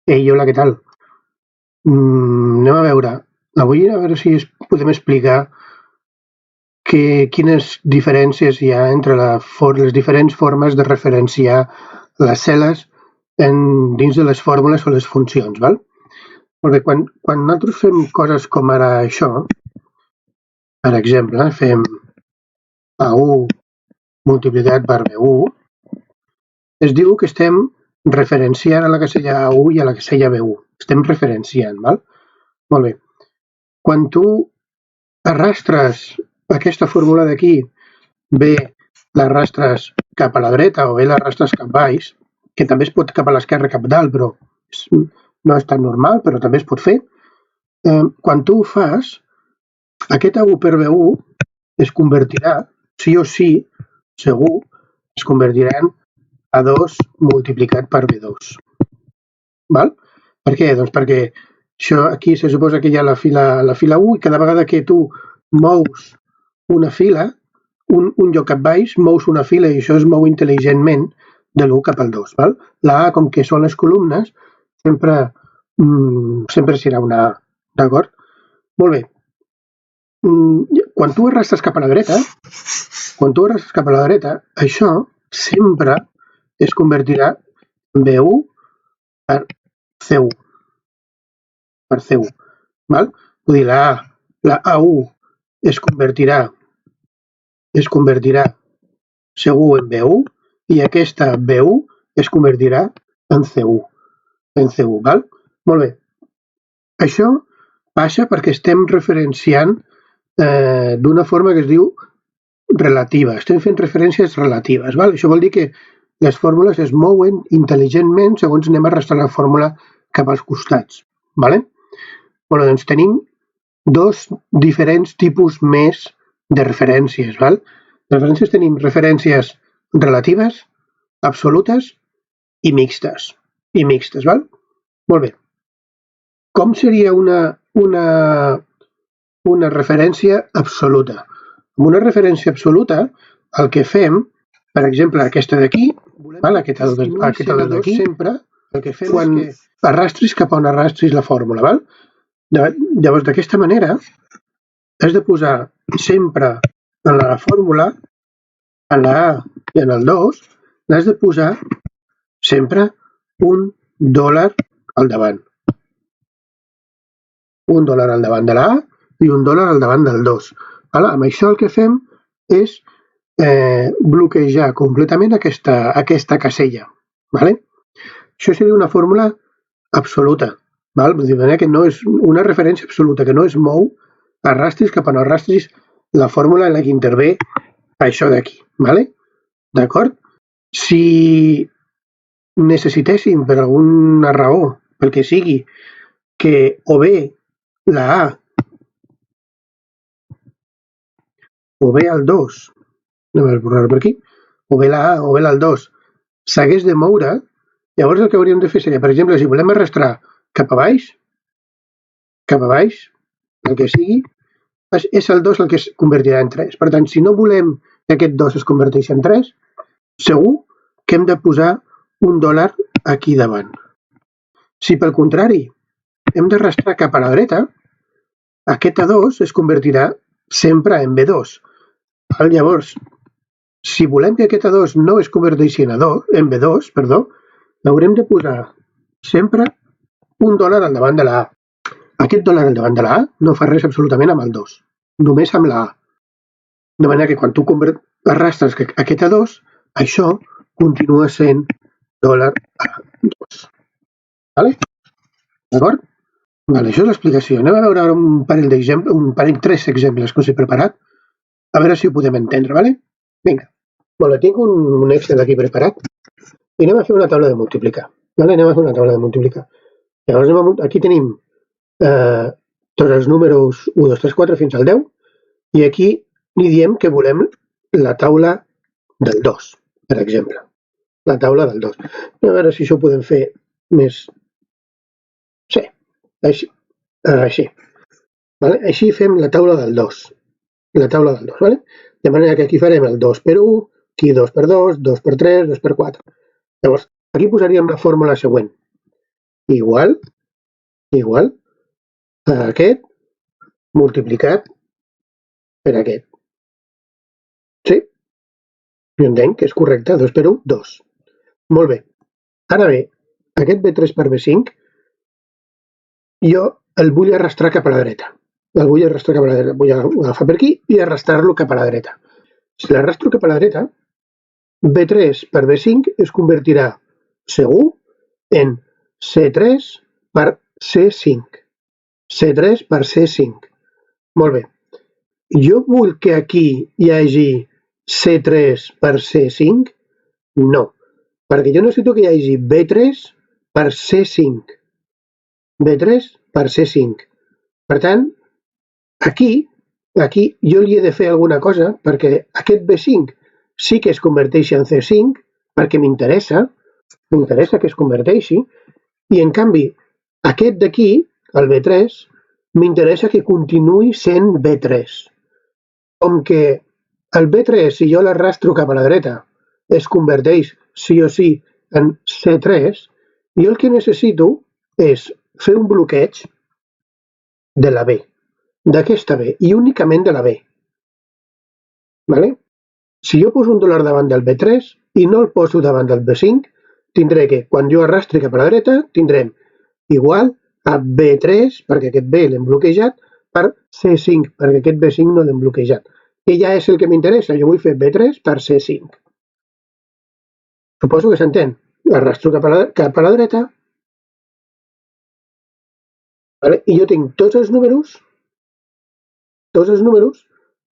Ei, hola, què tal? Anem a veure. Avui a veure si podem explicar quines diferències hi ha entre les diferents formes de referenciar les cel·les dins de les fórmules o les funcions. Val? Molt bé, quan nosaltres fem coses com ara això, per exemple, fem A1 multiplicat per B1, es diu que estem referenciant a la casella A1 i a la casella B1. Estem referenciant. Val? Molt bé. Quan tu arrastres aquesta fórmula d'aquí, bé l'arrastres cap a la dreta o bé l'arrastres cap baix, que també es pot cap a l'esquerra, cap dalt, però no és tan normal, però també es pot fer. Quan tu ho fas, aquest A1 per B1 es convertirà, sí o sí, segur, es convertirà en A2 multiplicat per B2. Val? Per què? Doncs perquè això aquí se suposa que hi ha la fila 1 i cada vegada que tu mous una fila, un lloc cap baix, mous una fila i això es mou intel·ligentment de l'1 cap al 2. Val? La A, com que són les columnes, sempre serà una A. D'acord? Molt bé. Quan tu arrastres cap a la dreta, això sempre es convertirà en B1 per C1. Per C1. Val? Vull dir, la A1 es convertirà segur en B1 i aquesta B1 es convertirà en C1. Val? Molt bé. Això passa perquè estem referenciant d'una forma que es diu relativa. Estem fent referències relatives. Val? Això vol dir que les fórmules es mouen intel·ligentment segons anem arrastrant la fórmula cap als costats. Vale? Bueno, doncs tenim dos diferents tipus més de referències. Val? De referències tenim referències relatives, absolutes i mixtes. Val? Molt bé. Com seria una referència absoluta? Amb una referència absoluta, el que fem, per exemple, aquesta d'aquí, aquesta d'aquí, sempre, el que fem quan arrastris cap on arrastris la fórmula. Val? Llavors, d'aquesta manera, has de posar sempre en la fórmula, en la A i en el 2, n'has de posar sempre $1 al davant. $1 al davant de la A i $1 al davant del 2. Amb això el que fem és bloquejar completament aquesta casella. Vale? Això seria una fórmula absoluta. Val? De manera que no és una referència absoluta, que no es mou, arrastris cap on arrastris la fórmula en la que intervé això d'aquí. Vale? D'acord? Si necessitéssim per alguna raó, pel que sigui, que o bé la A o bé el 2, anem a esborrar per aquí, o bé la A o bé el 2 s'hagués de moure, llavors el que hauríem de fer seria, per exemple, si volem arrastrar cap a baix, el que sigui, és el 2 el que es convertirà en 3. Per tant, si no volem que aquest 2 es converteixi en 3, segur que hem de posar $1 aquí davant. Si pel contrari hem d'arrastrar cap a la dreta, aquest A2 es convertirà sempre en B2. Llavors, si volem que aquest A2 no es converteixi en B2, l'haurem de posar sempre $1 al davant de la A. Aquest dòlar al davant de la A no fa res absolutament amb el 2, només amb la A. De manera que quan tu arrastres aquest A2, això continua sent $A2. Vale? D'acord? Vale, això és l'explicació. Anem a veure ara tres exemples que us he preparat, a veure si ho podem entendre, vale? Vinga. Bueno, tinc un Excel aquí preparat i anem a fer una taula de multiplicar. Vale? Llavors, aquí tenim tots els números 1, 2, 3, 4 fins al 10 i aquí li diem que volem la taula del 2, per exemple. La taula del 2. A veure si això ho podem fer més... Sí, així. Vale? Així fem la taula del 2. Vale? De manera que aquí farem el 2 per 1, aquí 2 per 2, 2 per 3, 2 per 4. Llavors, aquí posaríem la fórmula següent. igual a aquest multiplicat per aquest. Sí? Jo entenc que és correcte. 2 per 1, 2. Molt bé. Ara bé, aquest B3 per B5 jo el vull arrastrar cap a la dreta. El vull arrastrar cap a la dreta. Vull agafar per aquí i arrastrar-lo cap a la dreta. Si l'arrastro cap a la dreta, B3 per B5 es convertirà segur en C3 per C5. C3 per C5. Molt bé. Jo vull que aquí hi hagi C3 per C5? No, perquè jo necessito que hi hagi B3 per C5. B3 per C5. Per tant, aquí jo li he de fer alguna cosa perquè aquest B5 sí que es converteixi en C5 perquè m'interessa que es converteixi, i en canvi aquest d'aquí, el B3, m'interessa que continuï sent B3. Com que el B3, si jo l'arrastro cap a la dreta, es converteix sí o sí en C3, jo el que necessito és fer un bloqueig de la B, d'aquesta B, i únicament de la B. Vale? Si jo poso un dòlar davant del B3 i no el poso davant del B5, tindré que, quan jo arrastri cap a la dreta, tindrem igual a B3, perquè aquest B l'hem bloquejat, per C5, perquè aquest B5 no l'hem bloquejat. Que ja és el que m'interessa, jo vull fer B3 per C5. Suposo que s'entén. Arrastro cap a la dreta, vale? I jo tinc tots els números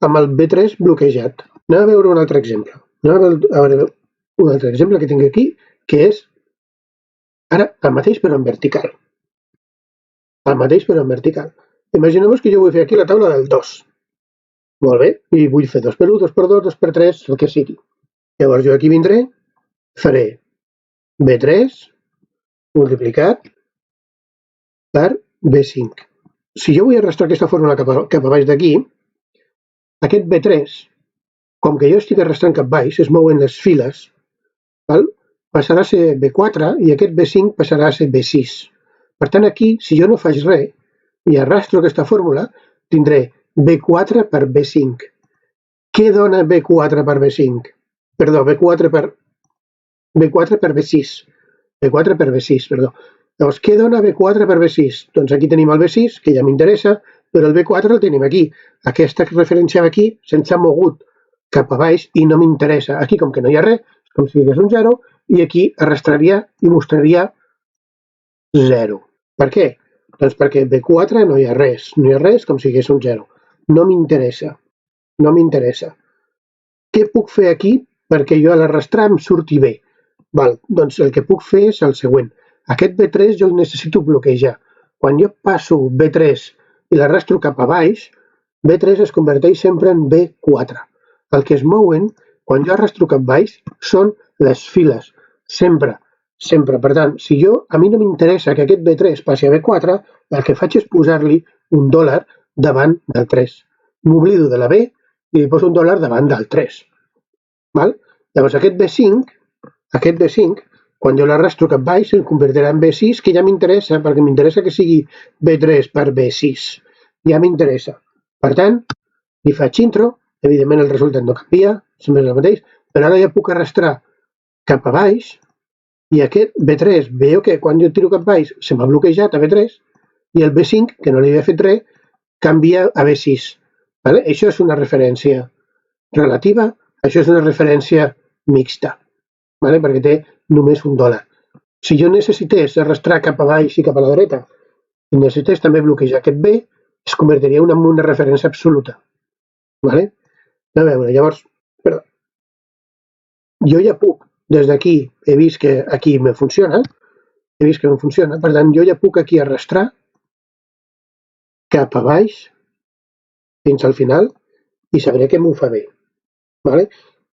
amb el B3 bloquejat. Anem a veure un altre exemple. Anem a veure un altre exemple que tinc aquí, que és ara el mateix però en vertical. El mateix però en vertical. Imagineu-vos que jo vull fer aquí la taula del 2. Molt bé, i vull fer 2 per 1, 2 per 2, 2 per 3, el que sigui. Llavors jo aquí vindré, faré B3 multiplicat per B5. Si jo vull arrastrar aquesta fórmula cap a baix d'aquí, aquest B3, com que jo estic arrastrant cap baix, es mouen les files, val? Passarà a ser B4 i aquest B5 passarà a ser B6. Per tant, aquí, si jo no faig res i arrastro aquesta fórmula, tindré B4 per B5. Què dona B4 per B5? Perdó, B4 per B6. B4 per B6, perdó. Llavors, què dona B4 per B6? Doncs aquí tenim el B6, que ja m'interessa, però el B4 el tenim aquí. Aquesta referència aquí se'ns ha mogut cap a baix i no m'interessa. Aquí, com que no hi ha res, com si hi hagués un 0, i aquí arrastraria i mostraria 0. Per què? Doncs perquè B4 no hi ha res. No hi ha res com si hi hagués un 0. No m'interessa. No m'interessa. Què puc fer aquí perquè jo a l'arrastrar em surti bé? Val, doncs el que puc fer és el següent. Aquest B3 jo el necessito bloquejar. Quan jo passo B3 i l'arrastro cap a baix, B3 es converteix sempre en B4. El que es mouen, quan jo arrastro cap baix, són les files. Sempre, sempre. Per tant, si a mi no m'interessa que aquest B3 passi a B4, el que faig és posar-li un dòlar davant del 3. M'oblido de la B i li poso un dòlar davant del 3. Val? Llavors aquest B5, quan jo l'arrastro cap baix, es convertirà en B6, que ja m'interessa, perquè m'interessa que sigui B3 per B6. Ja m'interessa. Per tant, li faig intro, evidentment el resultat no canvia, sempre és el mateix, però ara ja puc arrastrar cap a baix, i aquest B3, veieu que quan jo tiro cap baix se m'ha bloquejat a B3, i el B5, que no li havia fet res, canvia a B6. Vale? Això és una referència relativa, això és una referència mixta, vale? Perquè té només un dòlar. Si jo necessités arrastrar cap a baix i cap a la dreta, i necessités també bloquejar aquest B, es convertiria en una referència absoluta. Vale? A veure, llavors, jo ja puc, des d'aquí, he vist que aquí me funciona, per tant, jo ja puc aquí arrastrar cap a baix fins al final i sabré que m'ho fa bé. Vale?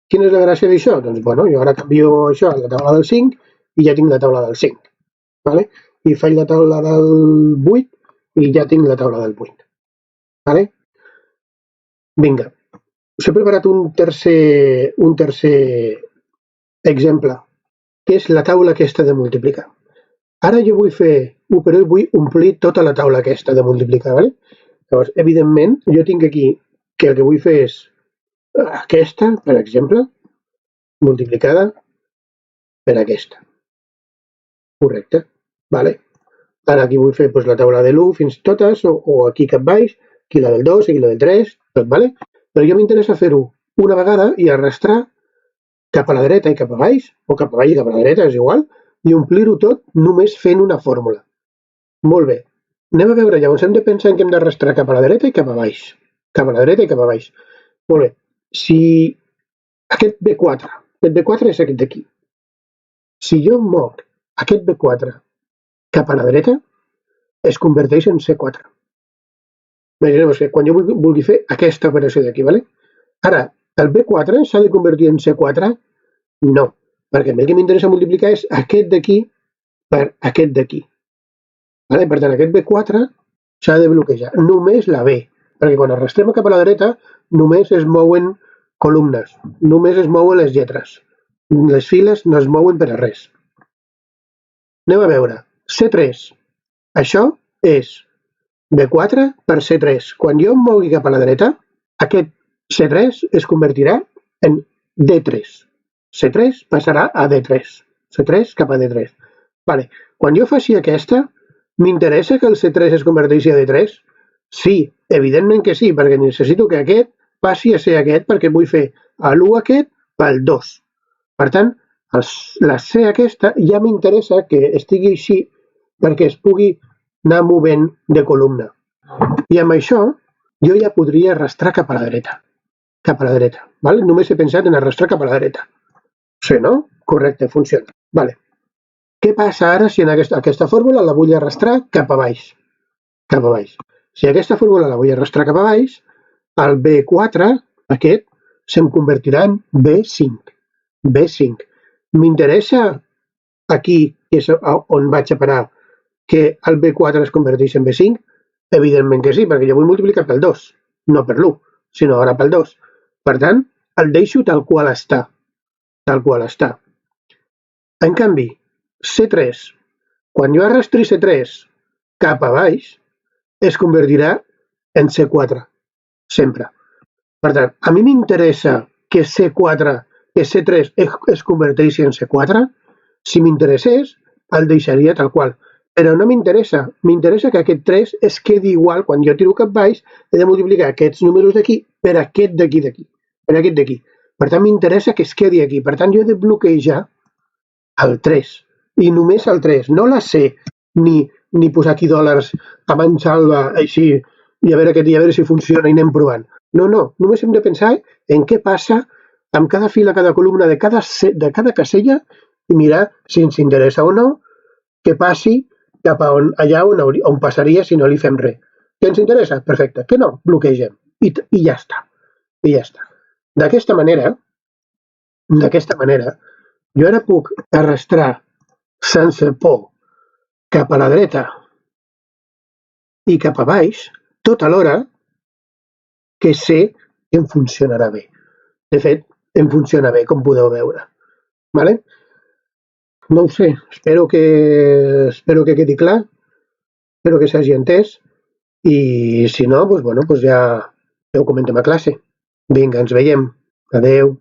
Quina és la gràcia d'això? Doncs, bueno, jo ara canvio això a la taula del 5 i ja tinc la taula del 5. Vale? I faig la taula del 8 i ja tinc la taula del 8. Vale? Vinga. Us he preparat un tercer exemple, que és la taula aquesta de multiplicar. Ara jo vull fer 1 per 1 i vull omplir tota la taula aquesta de multiplicar, ¿vale? Llavors, evidentment, jo tinc aquí que el que vull fer és aquesta, per exemple, multiplicada per aquesta. Correcte. Vale. Ara aquí vull fer doncs, la taula de l'1 fins totes, o aquí cap baix, aquí la del 2, aquí la del 3, tot, vale? Però jo m'interessa fer-ho una vegada i arrastrar cap a la dreta i cap a baix, o cap a baix i cap a la dreta, és igual, i omplir-ho tot només fent una fórmula. Molt bé. Anem a veure, llavors hem de pensar en que hem d'arrastrar cap a la dreta i cap a baix. Cap a la dreta i cap a baix. Molt bé. Si aquest B4 és aquest d'aquí. Si jo moc aquest B4 cap a la dreta, es converteix en C4. Imaginem-vos que quan jo vulgui fer aquesta operació d'aquí, ¿vale? Ara, el B4 s'ha de convertir en C4? No, perquè a mi el que m'interessa multiplicar és aquest d'aquí per aquest d'aquí. Vale? Per tant, aquest B4 s'ha de bloquejar. Només la B, perquè quan arrastrem cap a la dreta només es mouen columnes, només es mouen les lletres. Les files no es mouen per a res. Anem a veure. C3. Això és B4 per C3. Quan jo em mogui cap a la dreta, aquest C3 es convertirà en D3. C3 passarà a D3. C3 cap a D3. Vale. Quan jo faci aquesta, m'interessa que el C3 es converteixi a D3? Sí, evidentment que sí, perquè necessito que aquest passi a ser aquest perquè vull fer l'1 aquest pel 2. Per tant, la C aquesta ja m'interessa que estigui així perquè es pugui anar movent de columna. I amb això jo ja podria arrastrar cap a la dreta. Cap a la dreta. Vale? Només he pensat en arrastrar cap a la dreta. Sí, no? Correcte, funciona. Vale. Què passa ara si en aquesta fórmula la vull arrastrar cap a baix? Cap a baix. Si aquesta fórmula la vull arrastrar cap a baix, el B4, aquest, se'm convertirà en B5. B5. M'interessa aquí, que és on vaig a parar, que el B4 es converteix en B5? Evidentment que sí, perquè jo vull multiplicar pel 2, no per l'1, sinó ara pel 2. Per tant, el deixo tal qual està. Tal qual està. En canvi, C3, quan jo arrastri C3 cap a baix, es convertirà en C4, sempre. Per tant, a mi m'interessa que C3 es converteixi en C4? Si m'interessés, el deixaria tal qual. Però no m'interessa. M'interessa que aquest 3 es quedi igual. Quan jo tiro cap baix, he de multiplicar aquests números d'aquí per aquest d'aquí. Per aquest d'aquí. Per tant, m'interessa que es quedi aquí. Per tant, jo he de bloquejar el 3. I només el 3. No la C, ni posar aquí dòlars a mansalva, així, i a veure si funciona i anem provant. No, només hem de pensar en què passa amb cada fila, cada columna de cada casella i mirar si ens interessa o no que passi cap a allà on passaria si no li fem res. Que ens interessa? Perfecte. Que no? Bloquegem. I ja està. I ja està. D'aquesta manera, jo ara puc arrastrar sense por cap a la dreta i cap a baix, tot alhora que sé que em funcionarà bé. De fet, em funciona bé, com podeu veure. Vale? No ho sé, espero que quedi clar, espero que s'hagi entès, i si no, doncs, bueno, doncs ja ho comentem a classe. Vinga, ens veiem. Adeu.